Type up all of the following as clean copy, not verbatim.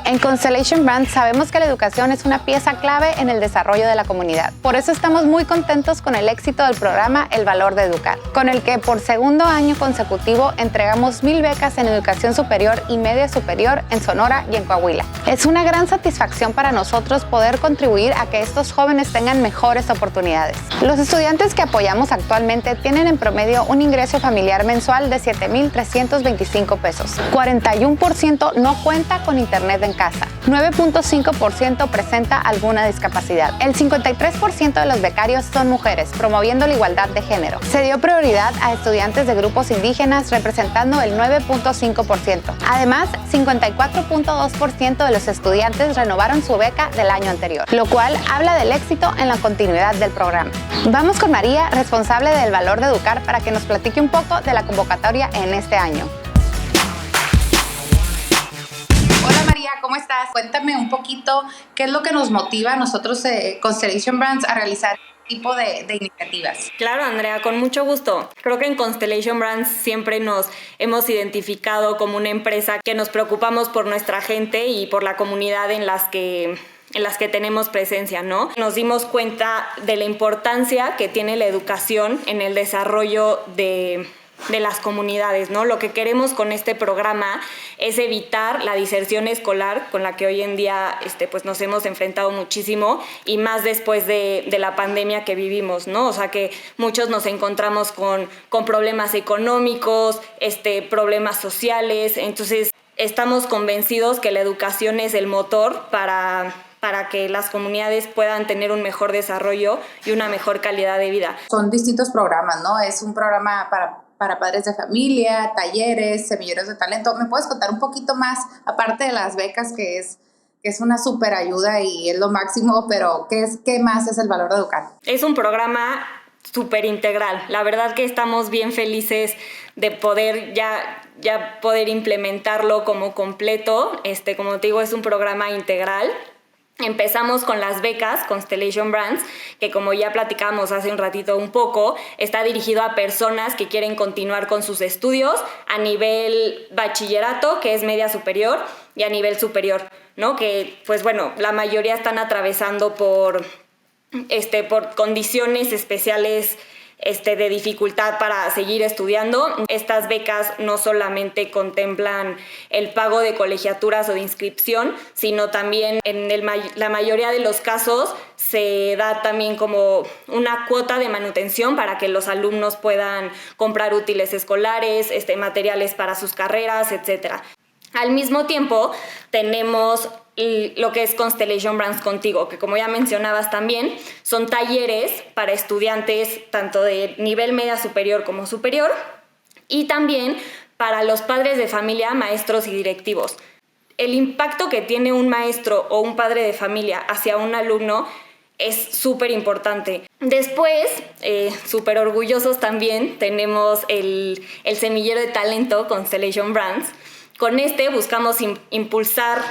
En Constellation Brands sabemos que la educación es una pieza clave en el desarrollo de la comunidad. Por eso estamos muy contentos con el éxito del programa El Valor de Educar, con el que por segundo año consecutivo entregamos 1000 becas en educación superior y media superior en Sonora y en Coahuila. Es una gran satisfacción para nosotros poder contribuir a que estos jóvenes tengan mejores oportunidades. Los estudiantes que apoyamos actualmente tienen en promedio un ingreso familiar mensual de 7,325 pesos. 41% no cuenta con internet en casa. 9,5% presenta alguna discapacidad. El 53% de los becarios son mujeres, promoviendo la igualdad de género. Se dio prioridad a estudiantes de grupos indígenas, representando el 9,5%. Además, 54,2% de los estudiantes renovaron su beca del año anterior, lo cual habla del éxito en la continuidad del programa. Vamos con María, responsable del Valor de Educar, para que nos platique un poco de la convocatoria en este año. Hola María, ¿cómo estás? Cuéntame un poquito qué es lo que nos motiva a nosotros, Constellation Brands, a realizar este tipo de iniciativas. Claro, Andrea, con mucho gusto. Creo que en Constellation Brands siempre nos hemos identificado como una empresa que nos preocupamos por nuestra gente y por la comunidad en las que tenemos presencia, ¿no? Nos dimos cuenta de la importancia que tiene la educación en el desarrollo de las comunidades, ¿no? Lo que queremos con este programa es evitar la deserción escolar con la que hoy en día pues nos hemos enfrentado muchísimo, y más después de la pandemia que vivimos, ¿no? O sea, que muchos nos encontramos con problemas económicos, problemas sociales. Entonces estamos convencidos que la educación es el motor para que las comunidades puedan tener un mejor desarrollo y una mejor calidad de vida. Son distintos programas, ¿no? Es un programa para padres de familia, talleres, semilleros de talento. ¿Me puedes contar un poquito más, aparte de las becas, que es una súper ayuda y es lo máximo, pero qué más es el Valor de Educar? Es un programa súper integral. La verdad que estamos bien felices de poder ya poder implementarlo como completo. Como te digo, es un programa integral. Empezamos con las becas Constellation Brands, que como ya platicamos hace un ratito un poco, está dirigido a personas que quieren continuar con sus estudios a nivel bachillerato, que es media superior, y a nivel superior, ¿no? Que, pues bueno, la mayoría están atravesando por condiciones especiales de dificultad para seguir estudiando. Estas becas no solamente contemplan el pago de colegiaturas o de inscripción, sino también la mayoría de los casos se da también como una cuota de manutención para que los alumnos puedan comprar útiles escolares, materiales para sus carreras, etc. Al mismo tiempo, tenemos lo que es Constellation Brands Contigo, que como ya mencionabas también, son talleres para estudiantes tanto de nivel media superior como superior, y también para los padres de familia, maestros y directivos. El impacto que tiene un maestro o un padre de familia hacia un alumno es súper importante. Después, súper orgullosos también, tenemos el semillero de talento Constellation Brands. Con buscamos impulsar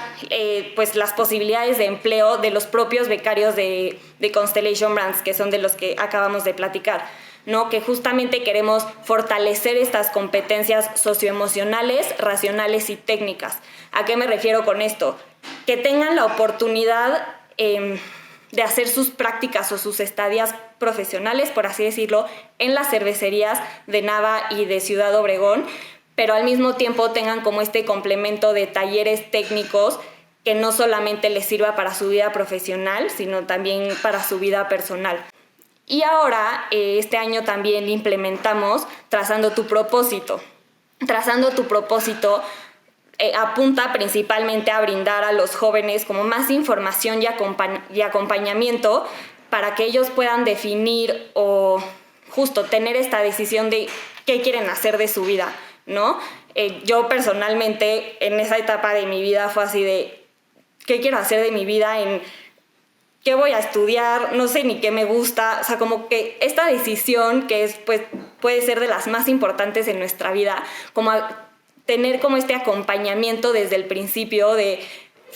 pues las posibilidades de empleo de los propios becarios de Constellation Brands, que son de los que acabamos de platicar, ¿no? Que justamente queremos fortalecer estas competencias socioemocionales, racionales y técnicas. ¿A qué me refiero con esto? Que tengan la oportunidad de hacer sus prácticas o sus estadías profesionales, por así decirlo, en las cervecerías de Nava y de Ciudad Obregón, pero al mismo tiempo tengan como complemento de talleres técnicos que no solamente les sirva para su vida profesional, sino también para su vida personal. Y ahora, este año también implementamos Trazando tu propósito. Trazando tu propósito apunta principalmente a brindar a los jóvenes como más información y acompañamiento para que ellos puedan definir o justo tener esta decisión de qué quieren hacer de su vida, ¿no? Yo personalmente en esa etapa de mi vida fue así de ¿qué quiero hacer de mi vida? En ¿qué voy a estudiar? No sé ni qué me gusta. O sea, como que esta decisión que es, pues, puede ser de las más importantes en nuestra vida, como tener como acompañamiento desde el principio de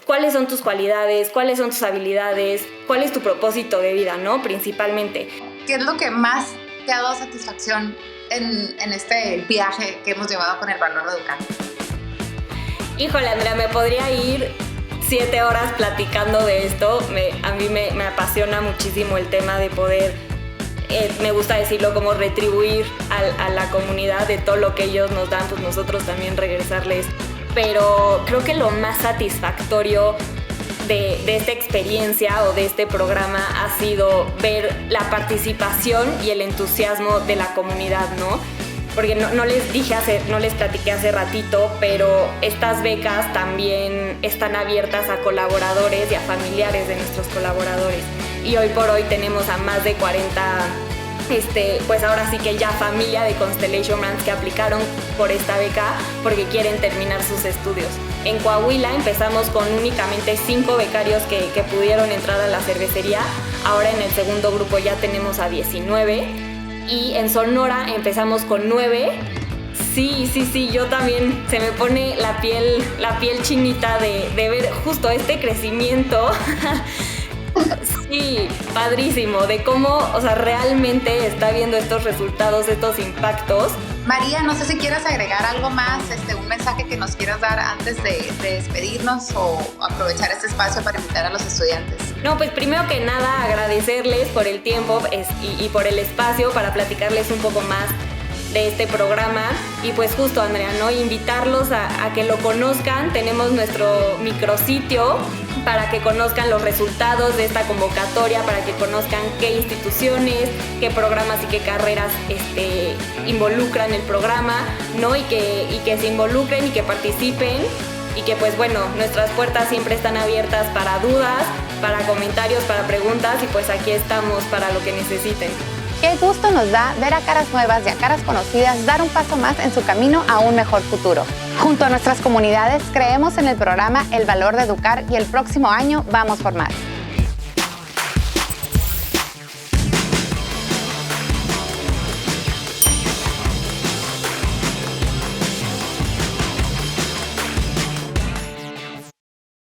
cuáles son tus cualidades, cuáles son tus habilidades, cuál es tu propósito de vida, ¿no? Principalmente. ¿Qué es lo que más te ha dado satisfacción en este viaje que hemos llevado con el Valor de Educar? Híjole, Andrea, me podría ir 7 horas platicando de esto. A mí me apasiona muchísimo el tema de poder, me gusta decirlo, como retribuir a la comunidad de todo lo que ellos nos dan, pues nosotros también regresarles. Pero creo que lo más satisfactorio de esta experiencia o de este programa ha sido ver la participación y el entusiasmo de la comunidad, ¿no? Porque no les platiqué hace ratito, pero estas becas también están abiertas a colaboradores y a familiares de nuestros colaboradores. Y hoy por hoy tenemos a más de 40, pues ahora sí que ya familia de Constellation Brands que aplicaron por esta beca porque quieren terminar sus estudios. En Coahuila empezamos con únicamente 5 becarios que pudieron entrar a la cervecería. Ahora en el segundo grupo ya tenemos a 19. Y en Sonora empezamos con 9. Sí, yo también se me pone la piel chinita de ver justo este crecimiento. Sí, padrísimo, de cómo, o sea, realmente está viendo estos resultados, estos impactos. María, no sé si quieras agregar algo más, un mensaje que nos quieras dar antes de despedirnos o aprovechar este espacio para invitar a los estudiantes. No, pues primero que nada agradecerles por el tiempo y por el espacio para platicarles un poco más de este programa. Y pues justo, Andrea, ¿no? Invitarlos a que lo conozcan. Tenemos nuestro micrositio para que conozcan los resultados de esta convocatoria, para que conozcan qué instituciones, qué programas y qué carreras involucran el programa, ¿no? Y que se involucren y que participen, y que pues bueno, nuestras puertas siempre están abiertas para dudas, para comentarios, para preguntas, y pues aquí estamos para lo que necesiten. Qué gusto nos da ver a caras nuevas y a caras conocidas dar un paso más en su camino a un mejor futuro. Junto a nuestras comunidades creemos en el programa El Valor de Educar y el próximo año vamos por más.